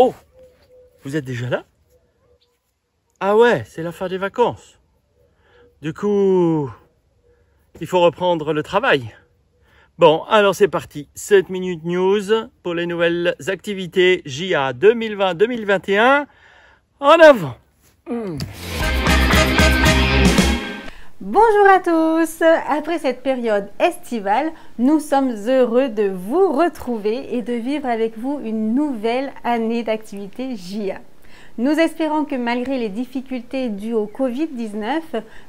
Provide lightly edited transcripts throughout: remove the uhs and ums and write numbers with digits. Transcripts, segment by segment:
Oh, vous êtes déjà là? Ah ouais, c'est la fin des vacances. Du coup, il faut reprendre le travail. Bon, alors c'est parti. 7 minutes news pour les nouvelles activités JA 2020-2021. En avant. Bonjour à tous. Après cette période estivale, nous sommes heureux de vous retrouver et de vivre avec vous une nouvelle année d'activité JA. Nous espérons que malgré les difficultés dues au Covid-19,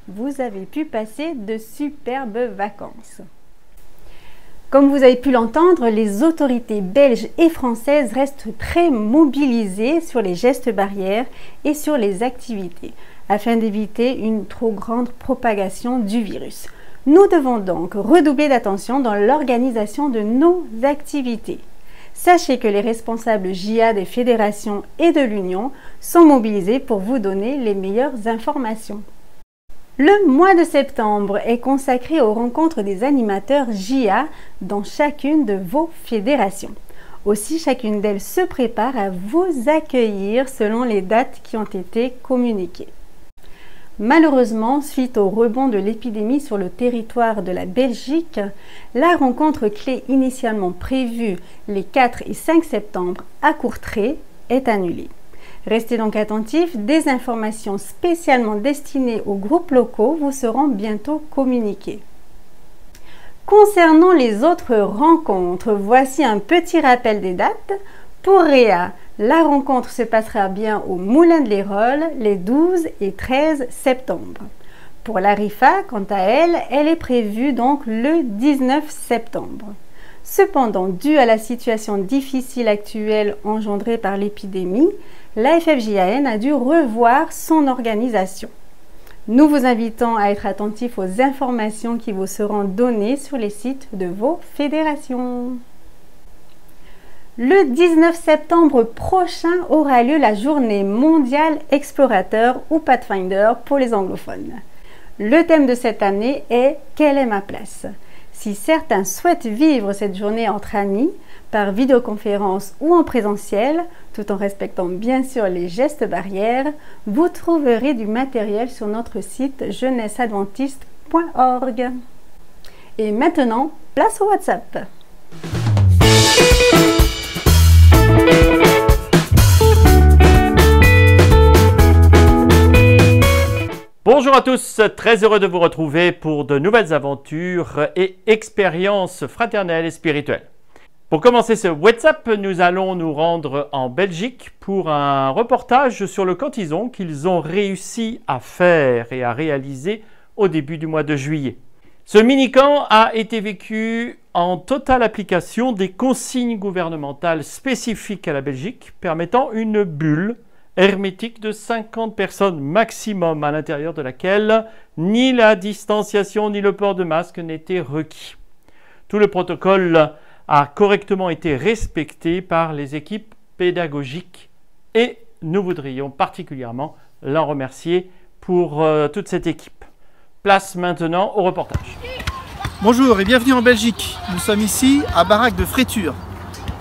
vous avez pu passer de superbes vacances. Comme vous avez pu l'entendre, les autorités belges et françaises restent très mobilisées sur les gestes barrières et sur les activités, afin d'éviter une trop grande propagation du virus. Nous devons donc redoubler d'attention dans l'organisation de nos activités. Sachez que les responsables JA des fédérations et de l'Union sont mobilisés pour vous donner les meilleures informations. Le mois de septembre est consacré aux rencontres des animateurs JA dans chacune de vos fédérations. Aussi, chacune d'elles se prépare à vous accueillir selon les dates qui ont été communiquées. Malheureusement, suite au rebond de l'épidémie sur le territoire de la Belgique, la rencontre clé initialement prévue les 4 et 5 septembre à Courtrai est annulée. Restez donc attentifs, des informations spécialement destinées aux groupes locaux vous seront bientôt communiquées. Concernant les autres rencontres, voici un petit rappel des dates. Pour Réa, la rencontre se passera bien au Moulin de l'Hérole les 12 et 13 septembre. Pour la RIFA, quant à elle, elle est prévue donc le 19 septembre. Cependant, dû à la situation difficile actuelle engendrée par l'épidémie, la FFJAN a dû revoir son organisation. Nous vous invitons à être attentifs aux informations qui vous seront données sur les sites de vos fédérations. Le 19 septembre prochain aura lieu la journée mondiale explorateur ou Pathfinder pour les anglophones. Le thème de cette année est « Quelle est ma place ?» Si certains souhaitent vivre cette journée entre amis, par vidéoconférence ou en présentiel, tout en respectant bien sûr les gestes barrières, vous trouverez du matériel sur notre site jeunesseadventiste.org. Et maintenant, place au WhatsApp. Bonjour à tous, très heureux de vous retrouver pour de nouvelles aventures et expériences fraternelles et spirituelles. Pour commencer ce WhatsApp, nous allons nous rendre en Belgique pour un reportage sur le cantison qu'ils ont réussi à faire et à réaliser au début du mois de juillet. Ce mini-camp a été vécu en totale application des consignes gouvernementales spécifiques à la Belgique, permettant une bulle hermétique de 50 personnes maximum, à l'intérieur de laquelle ni la distanciation ni le port de masque n'étaient requis. Tout le protocole a correctement été respecté par les équipes pédagogiques et nous voudrions particulièrement l'en remercier pour toute cette équipe. Place maintenant au reportage. Bonjour et bienvenue en Belgique. Nous sommes ici à Baraque de Fréture.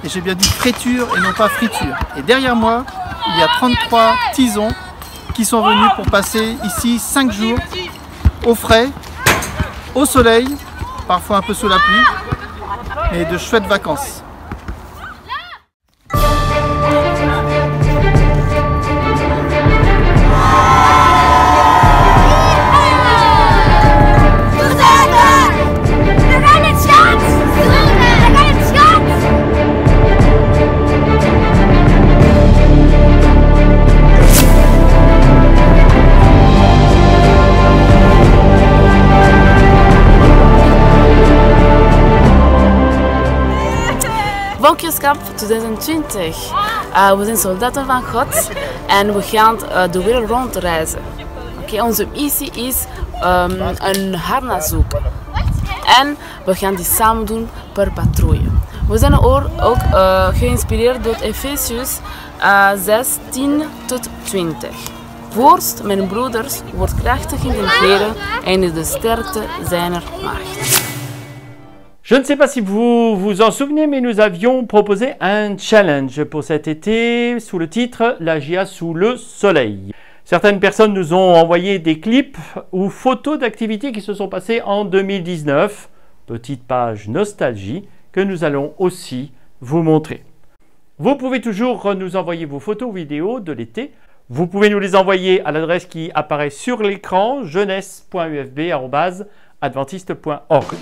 Et j'ai bien dit Fréture et non pas friture. Et derrière moi, il y a 33 tisons qui sont venus pour passer ici 5 jours au frais, au soleil, parfois un peu sous la pluie, mais de chouettes vacances. Volkskamp 2020. We zijn soldaten van God en we gaan de wereld rondreizen. Onze missie is een harnas zoeken. En we gaan die samen doen per patrouille. We zijn ook geïnspireerd door Efesius 16 tot 20. Voorst, mijn broeders, wordt krachtig in de Heer en in de sterkte zijner macht. Je ne sais pas si vous vous en souvenez, mais nous avions proposé un challenge pour cet été sous le titre « La GIA sous le soleil ». Certaines personnes nous ont envoyé des clips ou photos d'activités qui se sont passées en 2019. Petite page nostalgie que nous allons aussi vous montrer. Vous pouvez toujours nous envoyer vos photos ou vidéos de l'été. Vous pouvez nous les envoyer à l'adresse qui apparaît sur l'écran jeunesse.ufb@adventiste.org.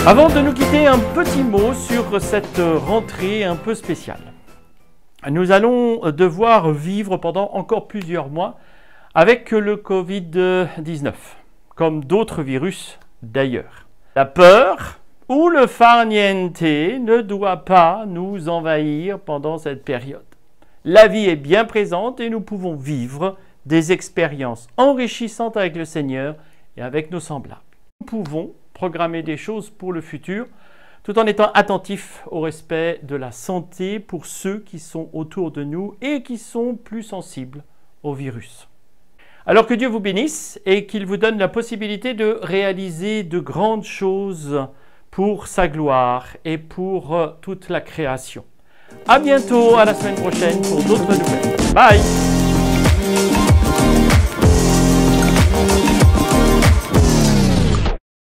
Avant de nous quitter, un petit mot sur cette rentrée un peu spéciale. Nous allons devoir vivre pendant encore plusieurs mois avec le Covid-19, comme d'autres virus d'ailleurs. La peur ou le farniente ne doit pas nous envahir pendant cette période. La vie est bien présente et nous pouvons vivre des expériences enrichissantes avec le Seigneur et avec nos semblables. Nous pouvons programmer des choses pour le futur, tout en étant attentifs au respect de la santé pour ceux qui sont autour de nous et qui sont plus sensibles au virus. Alors que Dieu vous bénisse et qu'il vous donne la possibilité de réaliser de grandes choses pour sa gloire et pour toute la création. À bientôt, à la semaine prochaine pour d'autres nouvelles. Bye!